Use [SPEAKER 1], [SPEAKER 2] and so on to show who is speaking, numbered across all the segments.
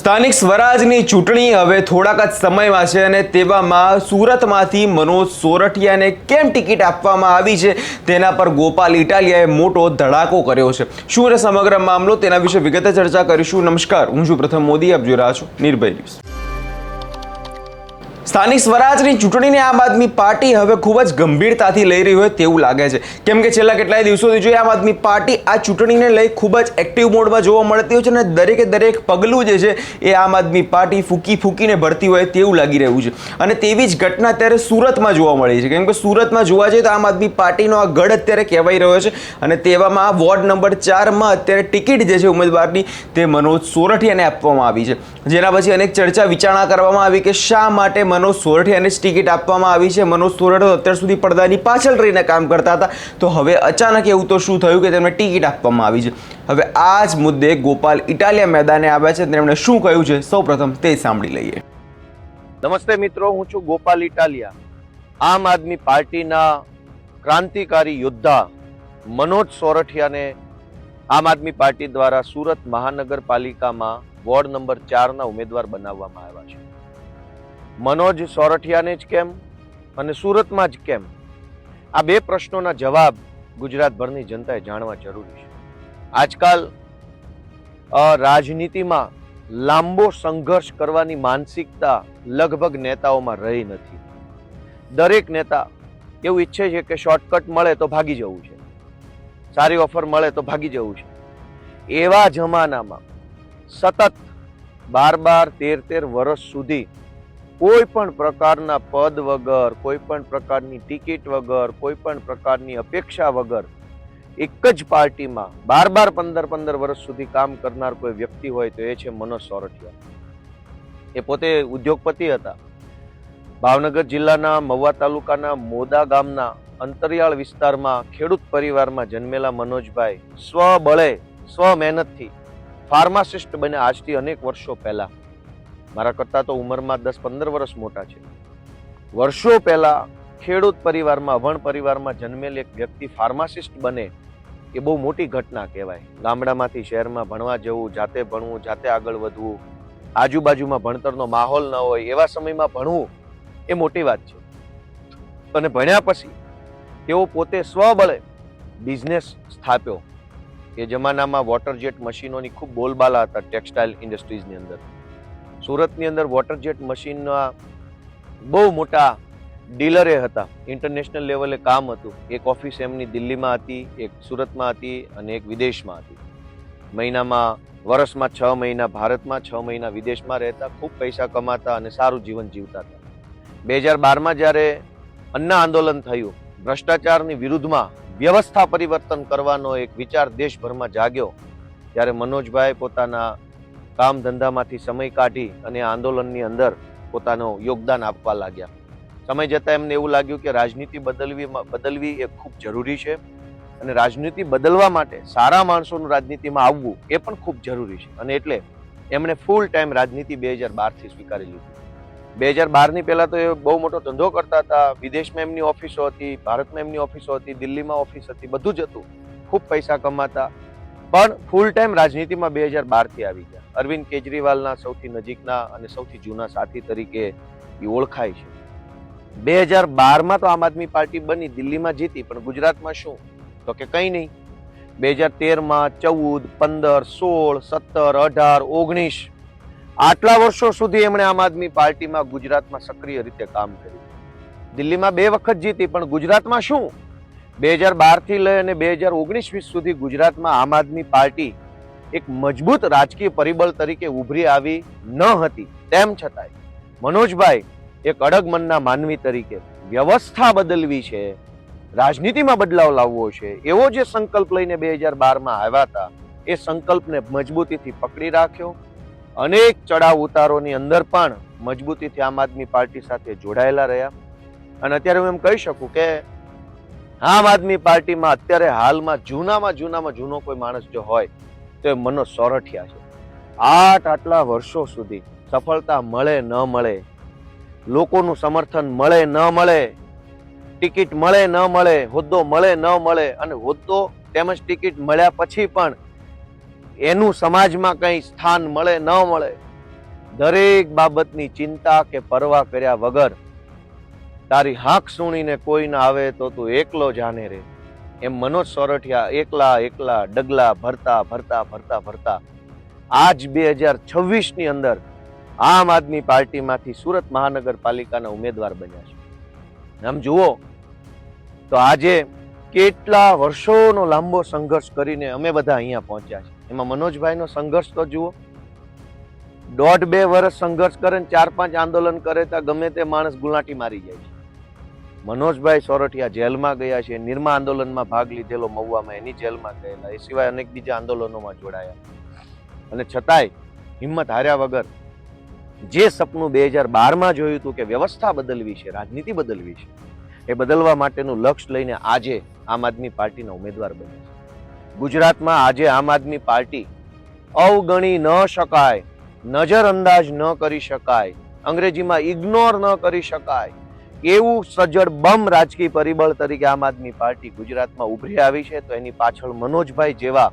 [SPEAKER 1] સ્થાનિક સ્વરાજની ચૂંટણી હવે થોડાક જ સમયમાં છે અને તેવામાં સુરતમાંથી મનોજ સોરઠિયાને કેમ ટિકિટ આપવામાં આવી છે તેના પર ગોપાલ ઇટાલિયાએ મોટો ધડાકો કર્યો છે. શું છે સમગ્ર મામલો, તેના વિશે વિગતે ચર્ચા કરીશું. નમસ્કાર, હું છું પ્રથમ મોદી, આપ જોઈ રહ્યા છો નિર્ભય ન્યૂઝ. સ્થાનિક સ્વરાજની ચૂંટણીને આમ આદમી પાર્ટી હવે ખૂબ જ ગંભીરતાથી લઈ રહી હોય તેવું લાગે છે, કેમ કે છેલ્લા કેટલાય દિવસોથી જોઈએ આમ આદમી પાર્ટી આ ચૂંટણીને લઈ ખૂબ જ એક્ટિવ મોડમાં જોવા મળતી હોય છે અને દરેકે દરેક પગલું જે છે એ આમ આદમી પાર્ટી ફૂંકીને ભરતી હોય તેવું લાગી રહ્યું છે. અને તેવી જ ઘટના અત્યારે સુરતમાં જોવા મળી છે, કેમ કે સુરતમાં જોવા જઈએ તો આમ આદમી પાર્ટીનો આ ગઢ અત્યારે કહેવાઈ રહ્યો છે અને તેવામાં વોર્ડ નંબર 4માં અત્યારે ટિકિટ જે છે ઉમેદવારની તે મનોજ સોરઠિયાને આપવામાં આવી છે. જેના પછી અનેક ચર્ચા વિચારણા કરવામાં આવી કે શા માટે મનોજ સોરઠિયાને જ ટિકિટ આપવામાં આવી છે. મનોજ સોરઠિયા અત્યાર સુધી પડદાની પાછળ રહીને કામ કરતા હતા, તો હવે અચાનક એવું તો શું થયું કે તેમને ટિકિટ આપવામાં આવી છે. હવે આ જ મુદ્દે ગોપાલ ઇટાલિયા મેદાને આવ્યા છે, તેમણે શું કહ્યું છે સૌપ્રથમ તે સાંભળી લઈએ.
[SPEAKER 2] નમસ્તે મિત્રો, હું છું ગોપાલ ઇટાલિયા. આમ આદમી પાર્ટીના ક્રાંતિકારી યોદ્ધા મનોજ સોરઠિયાને આમ આદમી પાર્ટી દ્વારા સુરત મહાનગરપાલિકામાં વોર્ડ નંબર 4ના ઉમેદવાર બનાવવામાં આવ્યા છે. મનોજ સોરઠિયાને જ કેમ અને સુરતમાં જ કેમ, આ બે પ્રશ્નોના જવાબ ગુજરાતભરની જનતાએ જાણવા જરૂરી છે. આજકાલ રાજનીતિમાં લાંબો સંઘર્ષ કરવાની માનસિકતા લગભગ નેતાઓમાં રહી નથી. દરેક નેતા એવું ઈચ્છે છે કે શોર્ટકટ મળે તો ભાગી જવું છે, સારી ઓફર મળે તો ભાગી જવું છે. એવા જમાનામાં સતત 12-13 વર્ષ સુધી કોઈ પણ પ્રકારના પદ વગર, કોઈ પણ પ્રકારની ટિકિટ વગર, કોઈ પણ પ્રકારની અપેક્ષા વગર એક જ પાર્ટીમાં 12-15 વર્ષ સુધી કામ કરનાર કોઈ વ્યક્તિ હોય તો એ છે મનોજ સોરઠિયા. એ પોતે ઉદ્યોગપતિ હતા. ભાવનગર જિલ્લાના મહુવા તાલુકાના મોદા ગામના અંતરિયાળ વિસ્તારમાં ખેડૂત પરિવારમાં જન્મેલા મનોજભાઈ સ્વબળે સ્વમહેનતથી ફાર્માસિસ્ટ બન્યા આજથી અનેક વર્ષો પહેલા. મારા કરતા તો ઉંમરમાં 10-15 વર્ષ મોટા છે. વર્ષો પહેલા ખેડૂત પરિવારમાં, વણ પરિવારમાં જન્મેલ એક વ્યક્તિ ફાર્માસિસ્ટ બને એ બહુ મોટી ઘટના કહેવાય. ગામડામાંથી શહેરમાં ભણવા જવું, જાતે ભણવું, જાતે આગળ વધવું, આજુબાજુમાં ભણતરનો માહોલ ન હોય એવા સમયમાં ભણવું એ મોટી વાત છે. અને ભણ્યા પછી તેઓ પોતે સ્વબળે બિઝનેસ સ્થાપ્યો. એ જમાનામાં વોટર જેટ મશીનોની ખૂબ બોલબાલા હતા ટેક્સટાઇલ ઇન્ડસ્ટ્રીઝની અંદર. સુરતની અંદર વોટર જેટ મશીનના બહુ મોટા ડીલરે હતા. ઇન્ટરનેશનલ લેવલે કામ હતું. એક ઓફિસ એમની દિલ્હીમાં હતી, એક સુરતમાં હતી અને એક વિદેશમાં હતી. મહિનામાં, વર્ષમાં 6 મહિના ભારતમાં, 6 મહિના વિદેશમાં રહેતા, ખૂબ પૈસા કમાતા અને સારું જીવન જીવતા હતા. 2012માં જ્યારે અન્ના આંદોલન થયું, ભ્રષ્ટાચારની વિરુદ્ધમાં વ્યવસ્થા પરિવર્તન કરવાનો એક વિચાર દેશભરમાં જાગ્યો, ત્યારે મનોજભાઈ પોતાના કામ ધંધામાંથી સમય કાઢી અને આંદોલનની અંદર પોતાનું યોગદાન આપવા લાગ્યા. સમય જતાં એમને એવું લાગ્યું કે રાજનીતિ બદલવી એ ખૂબ જરૂરી છે અને રાજનીતિ બદલવા માટે સારા માણસોનું રાજનીતિમાં આવવું એ પણ ખૂબ જરૂરી છે. અને એટલે એમણે ફૂલ ટાઈમ રાજનીતિ 2012થી સ્વીકારી લીધી. 2012ની પહેલા તો એ બહુ મોટો ધંધો કરતા હતા. વિદેશમાં એમની ઓફિસો હતી, ભારતમાં એમની ઓફિસો હતી, દિલ્હીમાં ઓફિસ હતી, બધું જ હતું. ખૂબ પૈસા કમાતા, પણ ફૂલ ટાઈમ રાજનીતિમાં 2012થી આવી ગયા. અરવિંદ કેજરીવાલના સૌથી નજીકના અને સૌથી જૂના સાથી તરીકે એ ઓળખાય છે. 2012માં તો આમ આદમી પાર્ટી બની, દિલ્હીમાં જીતી, પણ ગુજરાતમાં શું તો કે કંઈ નહીં. 2013માં 14, 15, 16, 17, 18, 19 આટલા વર્ષો સુધી એમણે આમ આદમી પાર્ટીમાં ગુજરાતમાં સક્રિય રીતે કામ કર્યું. દિલ્હીમાં 2 વખત જીતી, પણ ગુજરાતમાં શું 2012થી લઈ અને 2019-20 સુધી ગુજરાતમાં આમ આદમી પાર્ટી એક મજબૂત રાજકીય પરિબળ તરીકે ઉભરી આવી ન હતી. તેમ છતાંય મનોજભાઈ એક અડગ મનના માનવી તરીકે વ્યવસ્થા બદલવી છે, રાજનીતિમાં બદલાવ લાવવો છે, એવો જે સંકલ્પ લઈને 2012માં આવ્યા હતા, એ સંકલ્પને મજબૂતીથી પકડી રાખ્યો. અનેક ચડાવ ઉતારોની અંદર પણ મજબૂતીથી આમ આદમી પાર્ટી સાથે જોડાયેલા રહ્યા. અને અત્યારે હું એમ કહી શકું કે આમ આદમી પાર્ટીમાં અત્યારે હાલમાં જૂનામાં જૂનો કોઈ માણસ જો હોય તો એ મનોજ સોરઠિયા છે. આટલા વર્ષો સુધી સફળતા મળે ન મળે, લોકોનું સમર્થન મળે ન મળે, ટિકિટ મળે ન મળે, હોદ્દો મળે ન મળે, અને હોદ્દો તેમજ ટિકિટ મળ્યા પછી પણ એનું સમાજમાં કંઈ સ્થાન મળે ન મળે, દરેક બાબતની ચિંતા કે પરવા કર્યા વગર તારી હાંક સુણીને કોઈ ના આવે તો તું એકલો જાને રે, એમ મનોજ સોરઠિયા એકલા એકલા ડગલા ભરતા ભરતા ભરતા ભરતા આજ 2026 ની અંદર આમ આદમી પાર્ટીમાંથી સુરત મહાનગરપાલિકાના ઉમેદવાર બન્યા છે. આમ જુઓ તો આજે કેટલા વર્ષોનો લાંબો સંઘર્ષ કરીને અમે બધા અહીંયા પહોંચ્યા છે. એમાં મનોજભાઈનો સંઘર્ષ તો જુઓ, 1.5-2 વર્ષ સંઘર્ષ કરે ને 4-5 આંદોલન કરે તો ગમે તે માણસ ગુલાટી મારી જાય છે. મનોજભાઈ સોરઠિયા જેલમાં ગયા છે, નિર્મા આંદોલનમાં ભાગ લીધેલો મહુવામાં એની જેલમાં ગયેલા, એ સિવાય અનેક બીજા આંદોલનોમાં જોડાયા, અને છતાંય હિંમત હાર્યા વગર જે સપનું 2012માં જોયું હતું કે વ્યવસ્થા બદલવી છે, રાજનીતિ બદલવી છે, એ બદલવા માટેનું લક્ષ્ય લઈને આજે આમ આદમી પાર્ટીના ઉમેદવાર બન્યા છે. ગુજરાતમાં આજે આમ આદમી પાર્ટી અવગણી ન શકાય, નજરઅંદાજ ન કરી શકાય, અંગ્રેજીમાં ઇગ્નોર ન કરી શકાય એવું સજ્જડ બમ રાજકીય પરિબળ તરીકે આમ આદમી પાર્ટી ગુજરાતમાં ઉભરી આવી છે. તો એની પાછળ મનોજભાઈ જેવા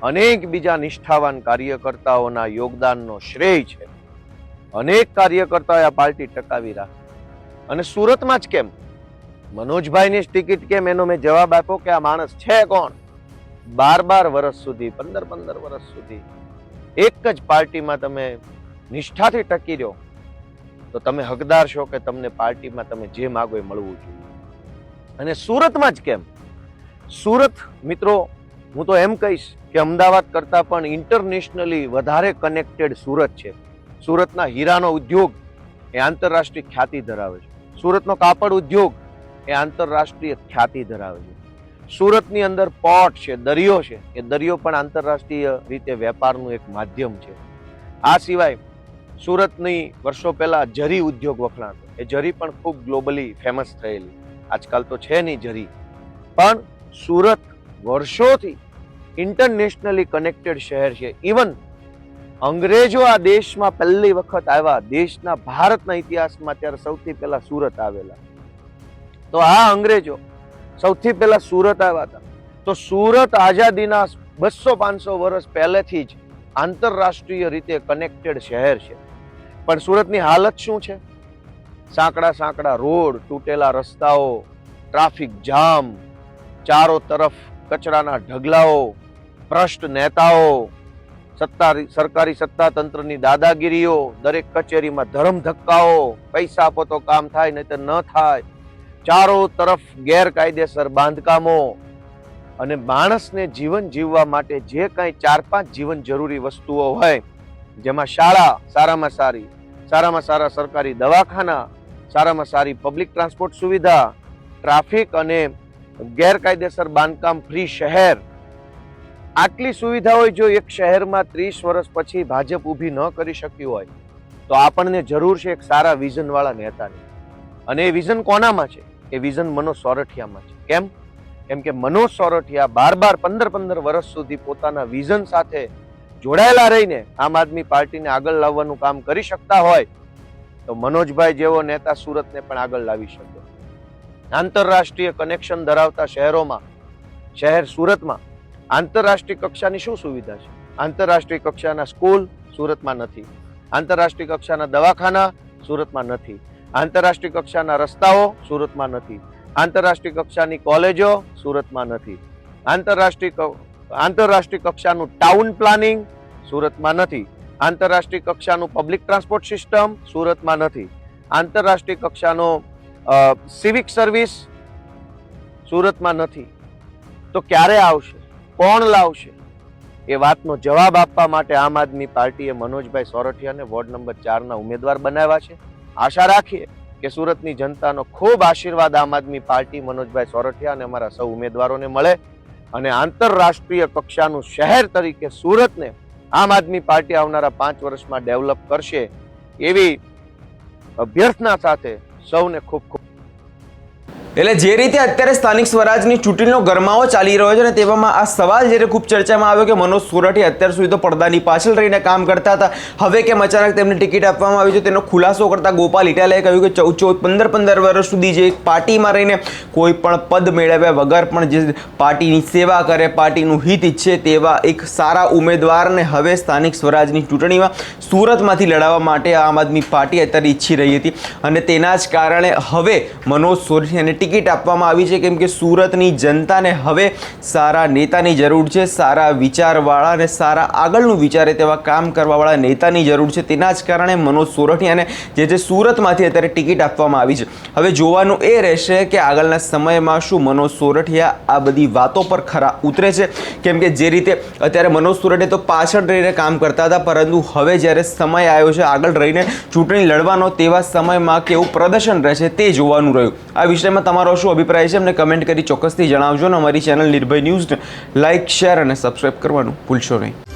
[SPEAKER 2] અનેક બીજા નિષ્ઠાવાન કાર્યકર્તાઓના યોગદાનનો શ્રેય છે. અનેક કાર્યકર્તાઓએ આ પાર્ટી ટકાવી રાખી. અને સુરતમાં જ કેમ, મનોજભાઈની જ ટિકિટ કેમ, એનો મેં જવાબ આપ્યો કે આ માણસ છે કોણ? 12 વર્ષ સુધી, 15 વર્ષ સુધી એક જ પાર્ટીમાં તમે નિષ્ઠાથી ટકી રહ્યો તો તમે હકદાર છો કે તમને પાર્ટીમાં તમે જે માગો એ મળવું જોઈએ. અને સુરતમાં જ કેમ? સુરત મિત્રો, હું તો એમ કહીશ કે અમદાવાદ કરતા પણ ઇન્ટરનેશનલી વધારે કનેક્ટેડ સુરત છે. સુરતના હીરાનો ઉદ્યોગ એ આંતરરાષ્ટ્રીય ખ્યાતિ ધરાવે છે. સુરતનો કાપડ ઉદ્યોગ એ આંતરરાષ્ટ્રીય ખ્યાતિ ધરાવે છે. સુરતની અંદર પોર્ટ છે, દરિયો છે, એ દરિયો પણ આંતરરાષ્ટ્રીય રીતે વેપારનું એક માધ્યમ છે. આ સિવાય સુરતની વર્ષો પહેલા જરી ઉદ્યોગ વખણાતો, એ જરી પણ ખૂબ ગ્લોબલી ફેમસ થયેલી, આજકાલ તો છે નહીં જરી, પણ સુરત વર્ષોથી ઇન્ટરનેશનલી કનેક્ટેડ શહેર છે. ઇવન અંગ્રેજો આ દેશમાં પહેલી વખત આવ્યા, દેશના ભારતના ઇતિહાસમાં ત્યારે સૌથી પહેલા સુરત આવેલા. તો આ અંગ્રેજો સૌથી પહેલા સુરત આવ્યા હતા. તો સુરત આઝાદીના 200-500 વર્ષ પહેલેથી જ આંતરરાષ્ટ્રીય રીતે કનેક્ટેડ શહેર છે. પણ સુરતની હાલત શું છે? સાંકડા રોડ, તૂટેલા રસ્તાઓ, ટ્રાફિક જામ, ચારો તરફ કચરાના ઢગલાઓ, ભ્રષ્ટ નેતાઓ, સરકારી સત્તા તંત્રની દાદાગીરીઓ, દરેક કચેરીમાં ધરમ ધક્કાઓ, પૈસા આપો તો કામ થાય નહીં તો ન થાય, ચારો તરફ ગેરકાયદેસર બાંધકામો, અને માણસને જીવન જીવવા માટે જે કાંઈ 4-5 જીવન જરૂરી વસ્તુઓ હોય, જેમાં શાળા સારામાં સારા સરકારી દવાખાના, સારામાં સારી પબ્લિક ટ્રાન્સપોર્ટ સુવિધા, ટ્રાફિક અને ગેરકાયદેસર બાંધકામ ફ્રી શહેર, આટલી સુવિધાઓ જો એક શહેરમાં 30 વર્ષ પછી ભાજપ ઊભી ન કરી શક્યું હોય તો આપણને જરૂર છે એક સારા વિઝન વાળા નેતાની. અને એ વિઝન કોનામાં છે? એ વિઝન મનોજ સોરઠિયામાં છે. કેમ? કેમ કે મનોજ સોરઠિયા 15 વર્ષ સુધી પોતાના વિઝન સાથે જોડાયેલા રહીને આમ આદમી પાર્ટીને આગળ લાવવાનું કામ કરી શકતા હોય તો મનોજભાઈ જેવો નેતા સુરતને પણ આગળ લાવી શકે. આંતરરાષ્ટ્રીય કનેક્શન ધરાવતા શહેરોમાં, શહેર સુરતમાં આંતરરાષ્ટ્રીય કક્ષાની શું સુવિધા છે? આંતરરાષ્ટ્રીય કક્ષાના સ્કૂલ સુરતમાં નથી, આંતરરાષ્ટ્રીય કક્ષાના દવાખાના સુરતમાં નથી, આંતરરાષ્ટ્રીય કક્ષાના રસ્તાઓ સુરતમાં નથી, આંતરરાષ્ટ્રીય કક્ષાની કોલેજો સુરતમાં નથી, આંતરરાષ્ટ્રીય કક્ષાનું ટાઉન પ્લાનિંગ સુરતમાં નથી, આંતરરાષ્ટ્રીય કક્ષાનું પબ્લિક ટ્રાન્સપોર્ટ સિસ્ટમ સુરતમાં નથી, આંતરરાષ્ટ્રીય કક્ષાનો સિવિક સર્વિસ સુરતમાં નથી. તો ક્યારે આવશે? કોણ લાવશે? એ વાતનો જવાબ આપવા માટે આમ આદમી પાર્ટીએ મનોજભાઈ સોરઠિયાને વોર્ડ નંબર 4 ના ઉમેદવાર બનાવ્યા છે. આશા રાખીએ કે સુરતની જનતાનો ખૂબ આશીર્વાદ આમ આદમી પાર્ટી, મનોજભાઈ સોરઠિયા અને અમારા સૌ ઉમેદવારોને મળે અને આંતરરાષ્ટ્રીય કક્ષાનું શહેર તરીકે સુરતને આમ આદમી પાર્ટી આવનારા 5 વર્ષમાં ડેવલપ કરશે એવી અભ્યર્થના સાથે સૌને ખૂબ ખૂબ
[SPEAKER 1] એટલે જે રીતે અત્યારે સ્થાનિક સ્વરાજની ચૂંટણીનો ગરમાવો ચાલી રહ્યો છે ને તેવામાં આ સવાલ જ્યારે ખૂબ ચર્ચામાં આવ્યો કે મનોજ સોરઠિયા અત્યાર સુધી તો પડદાની પાછળ રહીને કામ કરતા હતા, હવે કેમ અચાનક તેમને ટિકિટ આપવામાં આવી છે તેનો ખુલાસો કરતા ગોપાલ ઇટાલિયાએ કહ્યું કે 15 વર્ષ સુધી જે એક પાર્ટીમાં રહીને કોઈ પણ પદ મેળવ્યા વગર પણ જે પાર્ટીની સેવા કરે, પાર્ટીનું હિત ઈચ્છે તેવા એક સારા ઉમેદવારને હવે સ્થાનિક સ્વરાજની ચૂંટણીમાં સુરતમાંથી લડાવવા માટે આમ આદમી પાર્ટી અત્યારે ઈચ્છી રહી હતી અને તેના જ કારણે હવે મનોજ સોરઠિયાને ટિકિટ આપવામાં આવી છે, કેમ કે સુરતની જનતાને હવે સારા નેતાની જરૂર છે, સારા વિચારવાળા અને સારા આગળનું વિચારે તેવા કામ કરવાવાળા નેતાની જરૂર છે. તેના જ કારણે મનોજ સોરઠિયાને જે સુરતમાંથી અત્યારે ટિકિટ આપવામાં આવી છે. હવે જોવાનું એ રહેશે કે આગળના સમયમાં શું મનોજ સોરઠિયા આ બધી વાતો પર ખરા ઉતરે છે, કેમ કે જે રીતે અત્યારે મનોજ સોરઠિયા તો પાછળ રહીને કામ કરતા હતા, પરંતુ હવે જ્યારે સમય આવ્યો છે આગળ રહીને ચૂંટણી લડવાનો, તેવા સમયમાં કેવું પ્રદર્શન રહેશે તે જોવાનું રહ્યું. આ વિષયમાં તમારો શું અભિપ્રાય છે અમને કમેન્ટ કરી ચોક્કસથી જણાવજો અને અમારી ચેનલ નિર્ભય ન્યૂઝને લાઇક, શેર અને સબસ્ક્રાઇબ કરવાનું ભૂલશો નહીં.